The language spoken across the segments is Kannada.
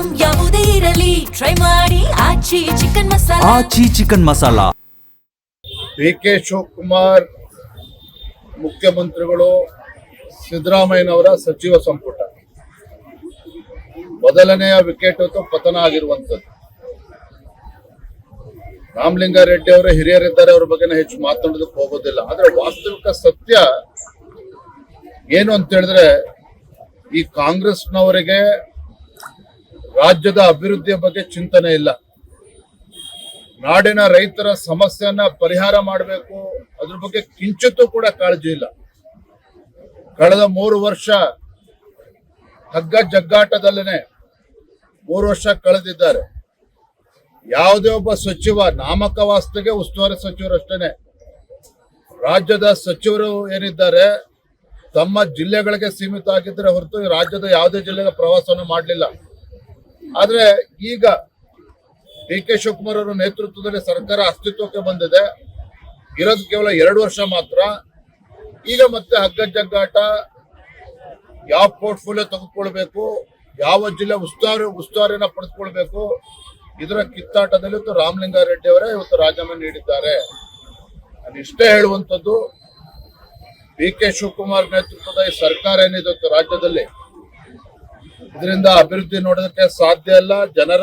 ಐಟಂ ಯಾವುದೇ ಇರಲಿ ಟ್ರೈ ಮಾಡಿ ಆಚಿ ಚಿಕನ್ ಮಸಾಲಾ. ಆಚಿ ಚಿಕನ್ ಮಸಾಲಾ. ಡಿ.ಕೆ. ಶಿವಕುಮಾರ್ ಮುಖ್ಯಮಂತ್ರಿಗಳು, ಸಿದ್ದರಾಮಯ್ಯನವರ ಸಚಿವ ಸಂಪುಟ ಮೊದಲನೆಯ ವಿಕೆಟ್ ಪತನ ಆಗಿರುವಂತದ್ದು. ರಾಮಲಿಂಗಾರೆಡ್ಡಿ ಅವರ ಹಿರಿಯರಿದ್ದಾರೆ, ಅವ್ರ ಬಗ್ಗೆ ಹೆಚ್ಚು ಮಾತನಾಡೋದಕ್ಕೆ ಹೋಗೋದಿಲ್ಲ. ಆದ್ರೆ ವಾಸ್ತವಿಕ ಸತ್ಯ ಏನು ಅಂತ ಹೇಳಿದ್ರೆ, ಈ ಕಾಂಗ್ರೆಸ್ನವರಿಗೆ ರಾಜ್ಯದ ಅಭಿವೃದ್ಧಿಯ ಬಗ್ಗೆ ಚಿಂತನೆ ಇಲ್ಲ. ನಾಡಿನ ರೈತರ ಸಮಸ್ಯೆಯನ್ನ ಪರಿಹಾರ ಮಾಡಬೇಕು, ಅದ್ರ ಬಗ್ಗೆ ಕಿಂಚಿತ್ತೂ ಕೂಡ ಕಾಳಜಿ ಇಲ್ಲ. ಕಳೆದ 3 ವರ್ಷ ಹಗ್ಗ ಜಗ್ಗಾಟದಲ್ಲೇನೆ 3 ವರ್ಷ ಕಳೆದಿದ್ದಾರೆ. ಯಾವುದೇ ಒಬ್ಬ ಸಚಿವ ನಾಮಕವಾಸ್ತೆಗೆ ಉಸ್ತುವಾರಿ ಸಚಿವರಷ್ಟೇನೆ. ರಾಜ್ಯದ ಸಚಿವರು ಏನಿದ್ದಾರೆ ತಮ್ಮ ಜಿಲ್ಲೆಗಳಿಗೆ ಸೀಮಿತ ಆಗಿದ್ರೆ ಹೊರತು ರಾಜ್ಯದ ಯಾವುದೇ ಜಿಲ್ಲೆಗೆ ಪ್ರವಾಸವನ್ನು ಮಾಡಲಿಲ್ಲ. ಆದ್ರೆ ಈಗ ಡಿ.ಕೆ. ಶಿವಕುಮಾರ್ ಅವರ ನೇತೃತ್ವದಲ್ಲಿ ಸರ್ಕಾರ ಅಸ್ತಿತ್ವಕ್ಕೆ ಬಂದಿದೆ. ಇರೋದು ಕೇವಲ 2 ವರ್ಷ ಮಾತ್ರ. ಈಗ ಮತ್ತೆ ಹಗ್ಗ ಜಗ್ಗಾಟ, ಯಾವ ಪೋರ್ಟ್ಫೋಲಿಯೋ ತೆಗೆದುಕೊಳ್ಬೇಕು, ಯಾವ ಜಿಲ್ಲೆ ಉಸ್ತುವಾರಿನ ಪಡೆದುಕೊಳ್ಬೇಕು, ಇದರ ಕಿತ್ತಾಟದಲ್ಲಿ ರಾಮಲಿಂಗಾರೆಡ್ಡಿ ಅವರೇ ಇವತ್ತು ರಾಜೀನಾಮೆ ನೀಡಿದ್ದಾರೆ. ನಾನು ಇಷ್ಟೇ ಹೇಳುವಂಥದ್ದು, ಡಿ.ಕೆ. ಶಿವಕುಮಾರ್ ನೇತೃತ್ವದ ಈ ಸರ್ಕಾರ ಏನಿದೆ ರಾಜ್ಯದಲ್ಲಿ, ಇದರಿಂದ ಅಭಿವೃದ್ಧಿ ನೋಡೋದಕ್ಕೆ ಸಾಧ್ಯ ಇಲ್ಲ. ಜನರ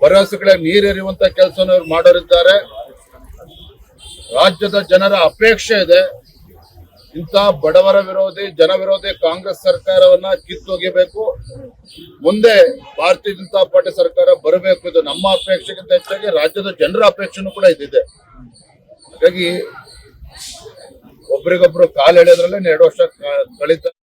ಭರವಸೆಗಳ ನೀರೆರಿಯುವಂತ ಕೆಲಸವನ್ನು ಮಾಡೋರಿದ್ದಾರೆ. ರಾಜ್ಯದ ಜನರ ಅಪೇಕ್ಷೆ ಇದೆ, ಇಂಥ ಬಡವರ ವಿರೋಧಿ, ಜನ ವಿರೋಧಿ ಕಾಂಗ್ರೆಸ್ ಸರ್ಕಾರವನ್ನ ಕಿತ್ತೊಗೆಯಬೇಕು. ಮುಂದೆ ಭಾರತೀಯ ಜನತಾ ಪಾರ್ಟಿ ಸರ್ಕಾರ ಬರಬೇಕು. ಇದು ನಮ್ಮ ಅಪೇಕ್ಷೆಗಿಂತ ಹೆಚ್ಚಾಗಿ ರಾಜ್ಯದ ಜನರ ಅಪೇಕ್ಷೆನೂ ಕೂಡ ಇದಿದೆ. ಹಾಗಾಗಿ ಒಬ್ರಿಗೊಬ್ರು ಕಾಲು ಎಳೆಯೋದ್ರಲ್ಲೇ 2 ವರ್ಷ ಕಳೀತಾರೆ.